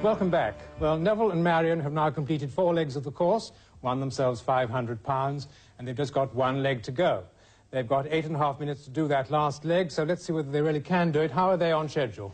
welcome back. Well, Neville and Marion have now completed 4 legs of the course, won themselves £500, and they've just got 1 leg to go. They've got 8.5 minutes to do that last leg, so let's see whether they really can do it. How are they on schedule?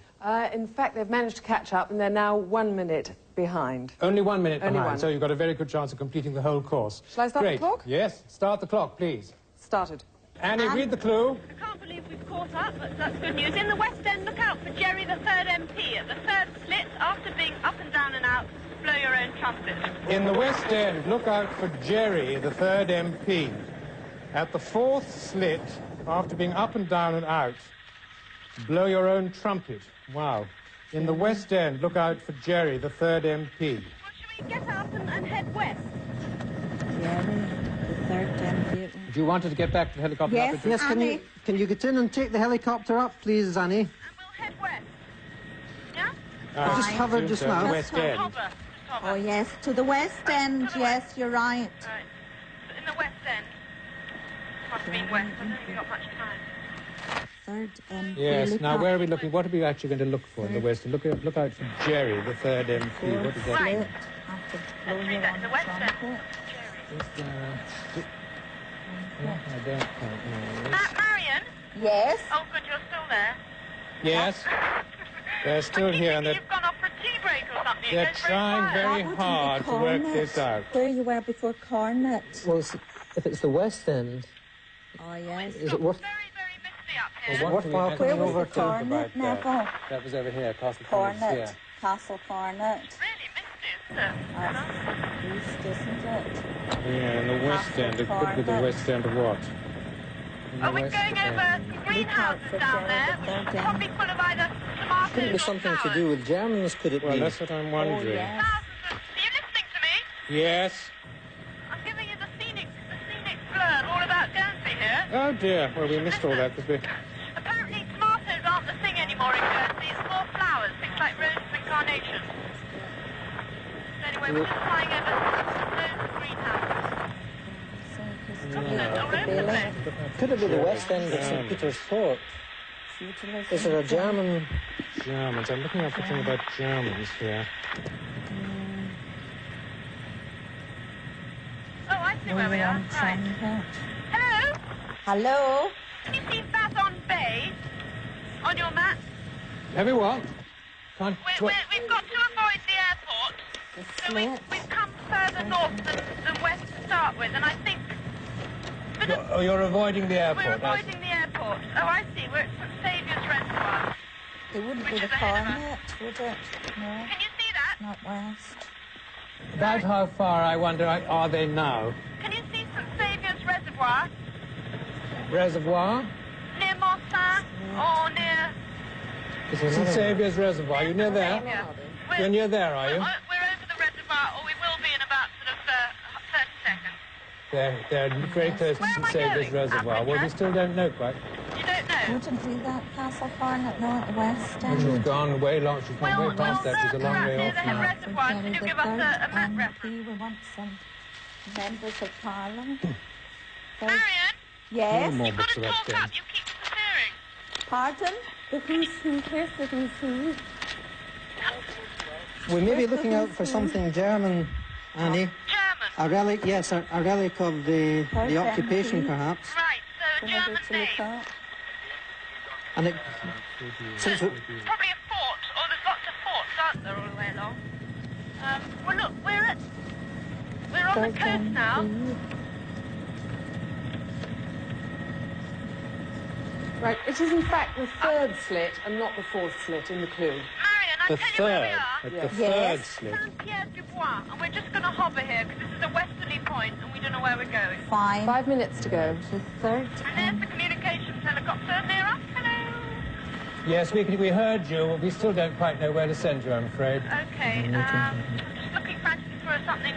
In fact, they've managed to catch up, and they're now 1 minute behind. Only 1 minute Only behind, one. so you've got a very good chance of completing the whole course. Shall I start Great. the clock? Yes, start the clock, please. Started. Annie, read the clue. I can't believe we've caught up, but that's good news. In the West End, look out for Jerry, the 3rd MP. At the 3rd slit, after being up and down and out, blow your own trumpet. In the West End, look out for Jerry, the 3rd MP. At the 4th slit, after being up and down and out, blow your own trumpet. Wow. In the West End, look out for Jerry, the 3rd MP. Well, should we get up and head west? Jerry, the 3rd MP. Do you want her to get back to the helicopter? Yes, up into- Yes, Annie. can you get in and take the helicopter up, please, Annie? And we'll head west. Yeah? Ah, Just hovered just now. West End. Hover. Just hover. Oh, yes, to the West End, yes, you're right. Right. In the West End. Must have been west. I don't think we've got much time. 3rd MP. Yes, look now up. where are we looking? What are we actually going to look for in the West End? Look out for Jerry, the 3rd MP. What is that? Right. Slit, after blow Let's read your that. own The West End. trumpet. Jerry. I don't quite know. Marion? Yes. Oh, good, you're still there. Yes, they're still I keep here and thinking you've gone off for a tea break or something. It they're goes trying quiet. very That wouldn't be hard to work Cornet. this out. Where you were before Cornet. Well, if it's the West End, Oh, yes. is it worth... Very, very misty up here. Well, worthwhile Where coming was over the to... Cornet, about Neville? that. That was over here, Castle Cornet. Cornet. Castle Cornet. Really misty, isn't it? That's east, isn't it? Yeah, in the West End. It could be the Cornet. West End of what? In the Oh, we're West going End. over some greenhouses down there, which is probably full of either tomatoes Could it be or something to flowers. do with Germans, could it Well, be? that's what I'm wondering. yes. Thousands of... Are you listening to me? Yes. I'm giving you the scenic blurb all about Guernsey here. Oh dear. Well, we missed all that because we... Apparently tomatoes aren't the thing anymore in Guernsey. It's more flowers, things like roses and carnations. So anyway, we're just flying over loads of greenhouses. Continent all over the place. Could it be the West End of St. Peter's Port? Is there a German... Germans. I'm looking up something about Germans here. Oh, I see where we are. Right. Hello? Hello? Can you see Bazon Bay on your map? Have you what? Can't... We've got to avoid the airport. The So slit. we've come further north than west to start with, and I think Oh, you're avoiding the airport. we're I see. avoiding the airport. Oh, I see. We're at St. Saviour's Reservoir. It wouldn't Which be the is ahead of us. Cornet, would it? No, Can you see that? not west. About how far, I wonder, are they now? Can you see St. Saviour's Reservoir Reservoir? near Marseille or near... St. Saviour's Reservoir. You near there? Yeah. You're near there, are you? We're over the reservoir, or we will be in about sort of 30 seconds. They're very close to Where am St. I Saviour's going, Reservoir. Well, we Africa? still don't know quite. You don't know? Wouldn't be that Castle Cornet, no, at the West She's End. gone way long. She's gone way past that. She's a long way near off the now. reservoir. Can you give us a map reference? We want some members of Parliament. Marion, Yes, more you've got books to about talk them. up. You keep disappearing. pardon? The who's who, here's the who's who. We may be looking out for something German, Annie. German. A relic, yes, a relic of the occupation, perhaps. Right, so a German to look name. up. And it... Since we, Probably a fort. Oh, there's lots of forts, aren't there, all the way along? Well, look, we're on the coast now. Right, it is in fact the 3rd slit and not the 4th slit in the clue. Marion, I'll The tell you where we third. are. At Yes. the third slit. Saint-Pierre-du-Bois, and we're just going to hover here because this is a westerly point and we don't know where we're going. Fine. 5 minutes to go. The 3rd And there's the communications helicopter near us. Hello. Yes, we heard you. But we still don't quite know where to send you, I'm afraid. Okay, I'm just looking frantically for something.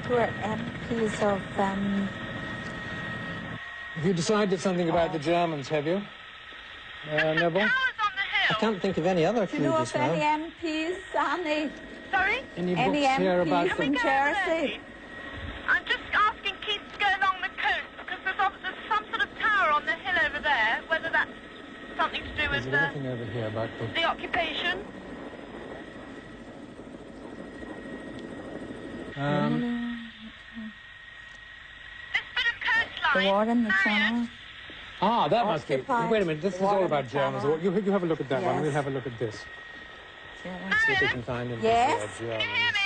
who are MPs of Have you decided something about the Germans, have you? Neville? Towers on the I hill. can't think of any other do you clue know just of any now. MPs, Annie? Sorry? Any Any books here MPs about Can the... we from go over there, Jersey? please? I'm just asking Keith to go along the coast because there's some sort of tower on the hill over there, whether that's something to do Is with there anything over here about the... the occupation. bit of coastline. The war in the Marion. channel. Ah, that must be... Occupied. Wait a minute, this is all about Germans. You have a look at that one, Yes. we'll have a look at this. See if we can find anything Yes? about Can you Germans. hear me?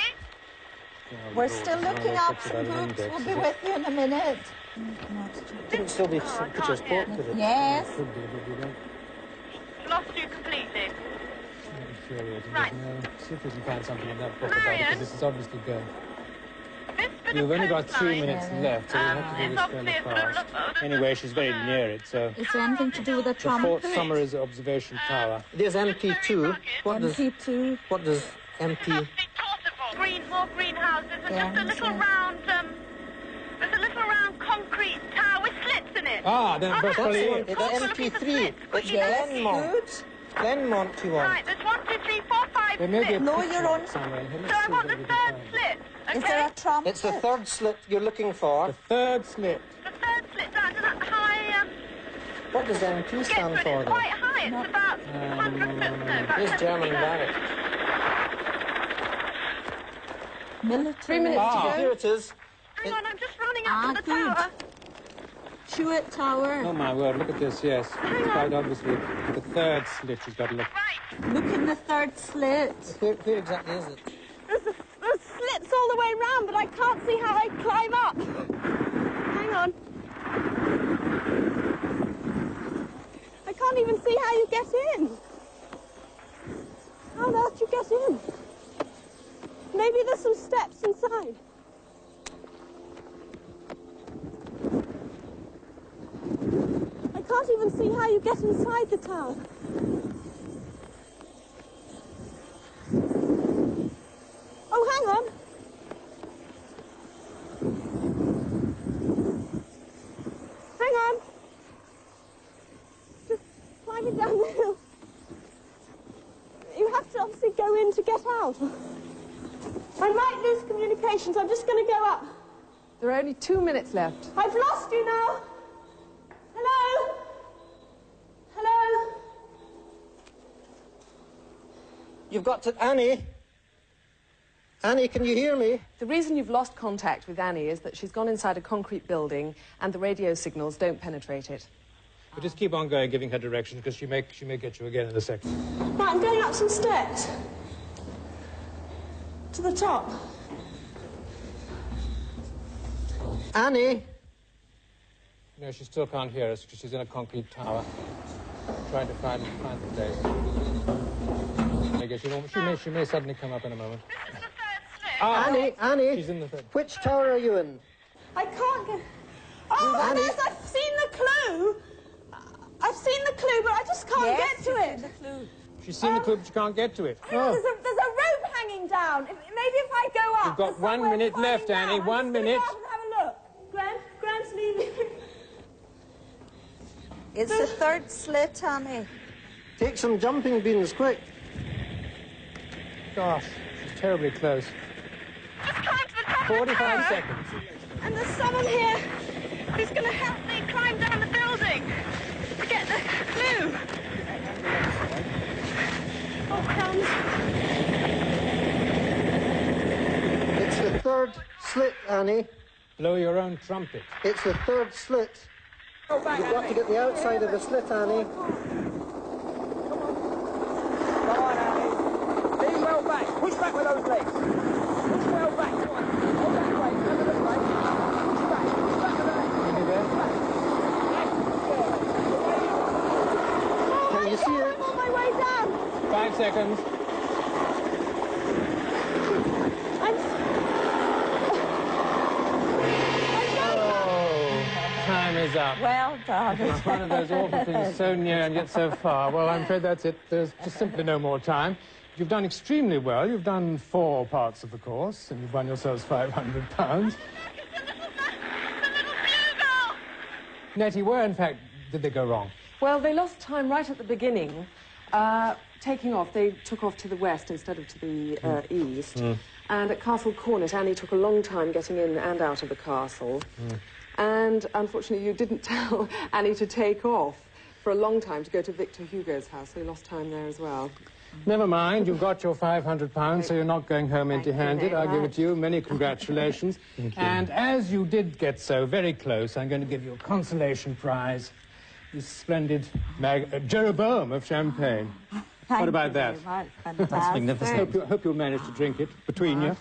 We're still looking up some books. We'll be with you in a minute. Could it still be some pictures port, could it? Yes. Could be, but we don't... Lost you completely. Infuriating, Right. no. See if we can find something in that book about it, Marion? because this is obviously going. This bit We've of only got 3 coastline, minutes left, so we'll have to do it's this obviously fairly a sort of fast. Anyway, she's very near it, so... Is there anything to do with the The tram? Fort Somers Observation Tower. There's MP2. What does MP2. MP? It's obviously portable. More greenhouses and Yeah, just a little round, there's a little round concrete tower with slits in it. Ah, then Oh, that's that's probably it. it. It's Oh, look at the MP3. slits. It's Yes, Glenmont. good. Glenmont you want. Right, there's 1, 2, 3, 4, 5, There may be a 6. No, picture you're of on- it somewhere in here. So Let's I see want what the we can third find. slit. Okay? Is there a tram? It's the third slit you're looking for. The third slit. The third slit down to that high, What does MP get stand to it. for It's then? quite high. It's about 100 foot, no, about Here's 70 German foot. barrack. Military. 3 minutes to go. Here it is. Hang on, I'm just running Ah, up to the good. tower. Chewett Tower. Oh my word, look at this, yes. Quite obviously the third slit she's got to look. Right. Look in the third slit. Where exactly is it? There's slits all the way round, but I can't see how I climb up. Hang on. I can't even see how you get in. How on earth do you get in? Maybe there's some steps inside. I can't even see how you get inside the tower. Oh, hang on. Hang on. Just climbing down the hill. You have to obviously go in to get out. I might lose communications. I'm just going to go up. There are only 2 minutes left. I've lost you now. Hello? Hello? You've got to... Annie? Annie, can you hear me? The reason you've lost contact with Annie is that she's gone inside a concrete building and the radio signals don't penetrate it. But just keep on going, giving her directions, because she may get you again in a second. Right, I'm going up some steps. To the top. Annie? No, she still can't hear us because she's in a concrete tower. Trying to find the place. I guess she may suddenly come up in a moment. This is the third slit. Annie? She's in the third. Which tower are you in? I can't get... Oh, Annie? yes, I've seen the clue. I've seen the clue, but I just can't get to it. She's seen the clue, but she can't get to it. Hang on, there's a rope hanging down. Maybe if I go up... You've got there's 1 somewhere minute climbing left, down. Annie, I'm 1 just gonna minute. go up and have a look. Grant's leaving. It's the third slit, Annie. Take some jumping beans, quick. Gosh, she's terribly close. Just climb to the top of the 45 tower. seconds. And there's someone here. Who's going to help me climb down the building to get the clue? Oh, crumbs. It's the third slit, Annie. Blow your own trumpet. It's the third slit. You've got to get the outside of the slit, Annie. Come on, Annie. Lean well back. Push back with those legs. Push well back. Come on. Hold that way. Remember this way. Push back. Push back with the legs. Nearly there. Can you see it? I'm on my way down. 5 seconds. Time is up. Well done. It's one of those awful things, so near and yet so far. Well, I'm afraid that's it. There's just simply no more time. You've done extremely well. You've done 4 parts of the course, and you've won yourselves £500. It's the little bugle. Nettie, where, in fact, did they go wrong? Well, they lost time right at the beginning. Taking off, they took off to the west instead of to the east. And at Castle Cornet, Annie took a long time getting in and out of the castle. And unfortunately, you didn't tell Annie to take off for a long time to go to Victor Hugo's house, so you lost time there as well. Never mind, you've got your £500, so you're not going home empty-handed. I'll give it to you. Many congratulations. Thank you. And as you did get so very close, I'm going to give you a consolation prize. This splendid Jeroboam of champagne. What about that? Fantastic. That's magnificent. Hope you'll manage to drink it between you.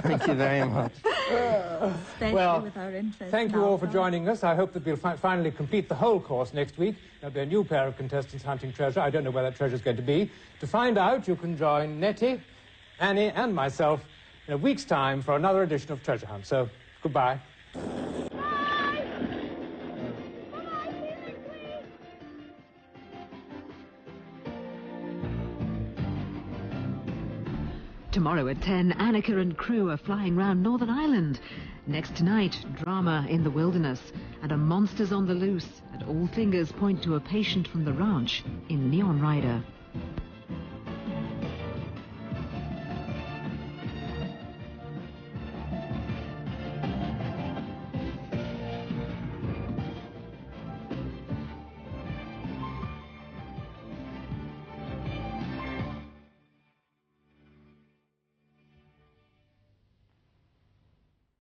Thank you very much. Especially Well, with our interest thank you now, all for though. joining us. I hope that we'll finally complete the whole course next week. There'll be a new pair of contestants hunting treasure. I don't know where that treasure's going to be. To find out, you can join Nettie, Annie, and myself in a week's time for another edition of Treasure Hunt. So, goodbye. Tomorrow at 10, Annika and crew are flying round Northern Ireland. Next tonight, drama in the wilderness and a monsters on the loose. And all fingers point to a patient from the ranch in Neon Rider.